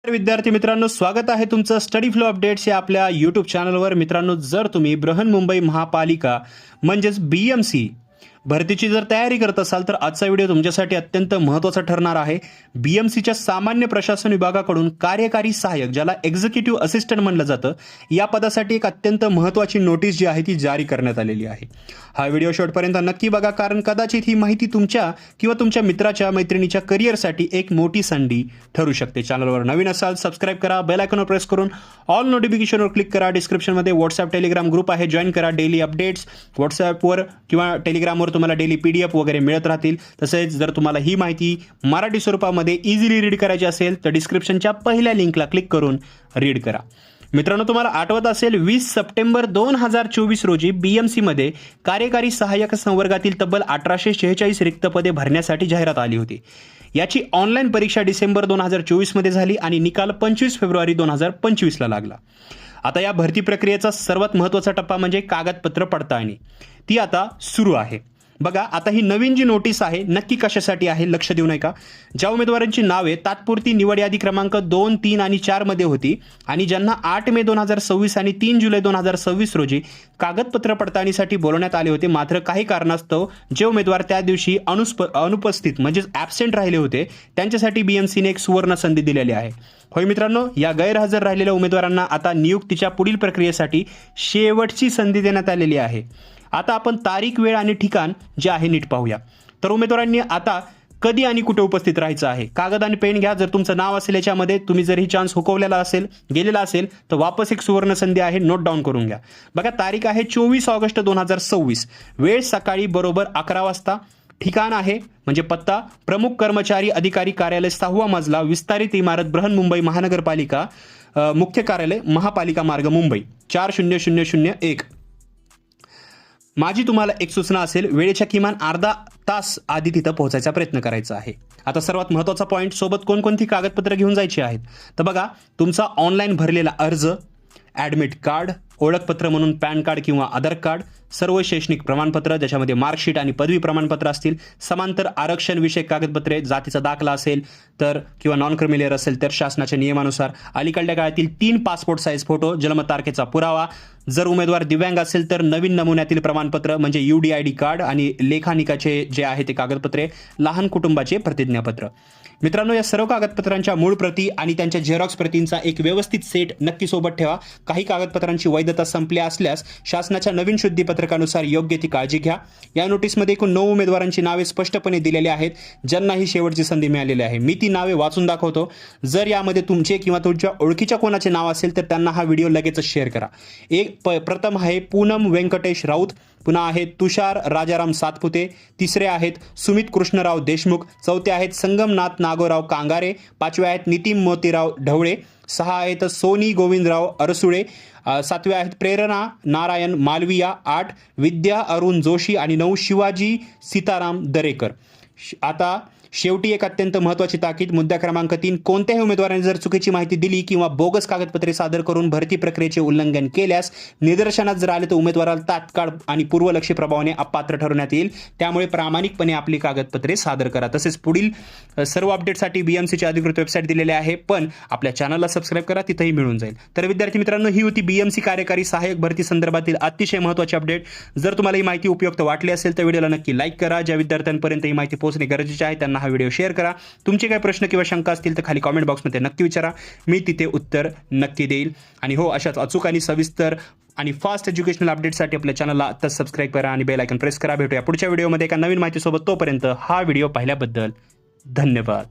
विद्यार्थी मित्रांनो, स्वागत आहे तुमचं स्टडी फ्लो अपडेट्स या आपल्या यूट्यूब चॅनलवर. मित्रांनो, जर तुम्ही बृहन्मुंबई महापालिका म्हणजेच BMC भरतीची जर तयारी करत असाल तर आजचा व्हिडिओ तुमच्यासाठी अत्यंत महत्त्वाचा ठरणार आहे. BMCच्या सामान्य प्रशासन विभागाकडून कार्यकारी सहाय्यक, ज्याला एक्झिक्युटिव्ह असिस्टंट म्हणलं जातं, या पदासाठी एक अत्यंत महत्त्वाची नोटीस जी आहे ती जारी करण्यात आलेली आहे. हा व्हिडिओ शेवटपर्यंत नक्की बघा, कारण कदाचित ही माहिती तुमच्या किंवा तुमच्या मित्राच्या मैत्रिणीच्या करिअरसाठी एक मोठी संधी ठरू शकते. चॅनलवर नवीन असाल सबस्क्राईब करा, बेल आयकॉनवर प्रेस करून ऑल नोटिफिकेशनवर क्लिक करा. डिस्क्रिप्शनमध्ये व्हॉट्सअप टेलिग्राम ग्रुप आहे, जॉईन करा. डेली अपडेट्स व्हॉट्सअपवर किंवा टेलिग्रामवर तुम्हाला डेली PDF वगैरे मिळत राहतील. तसेच जर तुम्हाला ही माहिती मराठी स्वरूपामध्ये इझिली रीड करायची असेल तर डिस्क्रिप्शनच्या पहिल्या लिंकला क्लिक करून रीड करा. मित्रांनो, तुम्हाला आठवत असेल 20 सप्टेंबर 2024 रोजी BMC मध्ये कार्यकारी सहाय्यक संवर्गातील तब्बल 1846 रिक्त पदे भरण्यासाठी जाहिरात आली होती. याची ऑनलाईन परीक्षा डिसेंबर 2024 मध्ये झाली आणि निकाल 25 फेब्रुवारी 2025 ला लागला. आता या भरती प्रक्रियेचा सर्वात महत्त्वाचा टप्पा म्हणजे कागदपत्र पडताळणी. ती आता सुरू आहे. बघा, आता ही नवीन जी नोटीस आहे नक्की कशासाठी आहे लक्ष देऊ नका. ज्या उमेदवारांची नावे तात्पुरती निवड यादी क्रमांक 2, 3 आणि 4 मध्ये होती आणि ज्यांना 8 मे 2026 आणि 3 जुलै 2026 रोजी कागदपत्र पडताळणीसाठी बोलवण्यात आले होते, मात्र काही कारणास्तव जे उमेदवार त्या दिवशी अनुपस्थित म्हणजेच ॲब्सेंट राहिले होते त्यांच्यासाठी BMCने एक सुवर्ण संधी दिलेली आहे. होय मित्रांनो, या गैरहजर राहिलेल्या उमेदवारांना आता नियुक्तीच्या पुढील प्रक्रियेसाठी शेवटची संधी देण्यात आलेली आहे. आता आपण तारीख, वेळ आणि ठिकाण जे आहे नीट पाहूया. तर उमेदवारांनी आता कधी आणि कुठे उपस्थित राहायचं आहे. कागद आणि पेन घ्या. जर तुमचं नाव असेल याच्यामध्ये, तुम्ही जर ही चान्स हुकवलेला असेल, गेलेला असेल, तर वापस एक सुवर्ण संधी आहे, नोट डाऊन करून घ्या. बघा, तारीख आहे 24 ऑगस्ट 2026, वेळ सकाळी बरोबर 11 वाजता. ठिकाण आहे म्हणजे पत्ता प्रमुख कर्मचारी अधिकारी कार्यालय 6वा मजला, विस्तारित इमारत, बृहन्मुंबई महानगरपालिका, मुख्य कार्यालय, महापालिका मार्ग, मुंबई 400001. माझी तुम्हाला एक सूचना असेल, वेळेच्या किमान अर्धा तास आधी तिथं पोहोचायचा प्रयत्न करायचा आहे. आता सर्वात महत्त्वाचा पॉईंट, सोबत कोणकोणती कागदपत्र घेऊन जायची आहेत. तर बघा, तुमचा ऑनलाईन भरलेला अर्ज, ॲडमिट कार्ड, ओळखपत्र म्हणून पॅन कार्ड किंवा आधार कार्ड, सर्व शैक्षणिक प्रमाणपत्र ज्याच्यामध्ये मार्कशीट आणि पदवी प्रमाणपत्र असतील, समांतर आरक्षण विषयक कागदपत्रे, जातीचा दाखला असेल तर किंवा नॉन क्रिमिलियर असेल तर शासनाच्या नियमानुसार, अलीकडल्या काळातील 3 पासपोर्ट साईज फोटो, जन्मतारखेचा पुरावा, जर उमेदवार दिव्यांग असेल तर नवीन नमुन्यातील प्रमाणपत्र म्हणजे UDID कार्ड आणि लेखानिकाचे जे आहे ते कागदपत्रे, लहान कुटुंबाचे प्रतिज्ञापत्र. मित्रांनो, या सर्व कागदपत्रांच्या मूळ प्रती आणि त्यांच्या झेरॉक्स प्रतींचा एक व्यवस्थित सेट नक्की सोबत ठेवा. काही कागदपत्रांची वैधता संपली असल्यास शासनाच्या नवीन शुद्धीपत्रकानुसार योग्य ती काळजी घ्या. या नोटीसमध्ये एकूण 9 उमेदवारांची नावे स्पष्टपणे दिलेली आहेत, ज्यांना ही शेवटची संधी मिळालेली आहे. मी ती नावे वाचून दाखवतो. जर यामध्ये तुमचे किंवा तुमच्या ओळखीच्या कोणाचे नाव असेल तर त्यांना हा व्हिडिओ लगेचच शेअर करा. प्रथम आहे पूनम व्यंकटेश राऊत, पुन्हा आहेत तुषार राजाराम सातपुते, तिसरे आहेत सुमित कृष्णराव देशमुख, चौथे आहेत संगमनाथ नागोराव कांगारे, पाचवे आहेत नितीन मोतीराव ढवळे, 6 आहेत सोनी गोविंदराव अरसुळे, 7वे आहेत प्रेरणा नारायण मालविया, 8 विद्या अरुण जोशी आणि 9 शिवाजी सीताराम दरेकर. आता शेवटी एक अत्यंत महत्त्वाची ताकीद, मुद्दा क्रमांक 3, कोणत्याही उमेदवाराने जर चुकीची माहिती दिली किंवा बोगस कागदपत्रे सादर करून भरती प्रक्रियेचे उल्लंघन केल्यास निदर्शनात जर आले तर उमेदवाराला तात्काळ आणि पूर्वलक्षी प्रभावाने अपात्र ठरवण्यात येईल. त्यामुळे प्रामाणिकपणे आपली कागदपत्रे सादर करा. तसेच पुढील सर्व अपडेटसाठी BMCची अधिकृत वेबसाईट दिलेली आहे, पण आपल्या चॅनलला सबस्क्राईब करा, तिथेही मिळून जाईल. तर विद्यार्थी मित्रांनो, ही होती BMC कार्यकारी सहाय्यक भरती संदर्भातील अतिशय महत्त्वाची अपडेट. जर तुम्हाला ही माहिती उपयुक्त वाटली असेल तर व्हिडिओला नक्की लाईक करा. ज्या विद्यार्थ्यांपर्यंत ही माहिती पोहोचणे गरजेचे आहे त्यांना हा व्हिडिओ शेअर करा. तुमचे काही प्रश्न किंवा शंका असतील तर खाली कॉमेंट बॉक्समध्ये नक्की विचारा, मी तिथे उत्तर नक्की देईल. आणि हो, अशाच अचूक आणि सविस्तर आणि फास्ट एज्युकेशनल अपडेटसाठी आपल्या चॅनलला आत्ताच सबस्क्राईब करा आणि बेल आयकॉन प्रेस करा. भेटूया पुढच्या व्हिडिओमध्ये एका नवीन माहितीसोबत. तोपर्यंत हा व्हिडिओ पाहिल्याबद्दल धन्यवाद.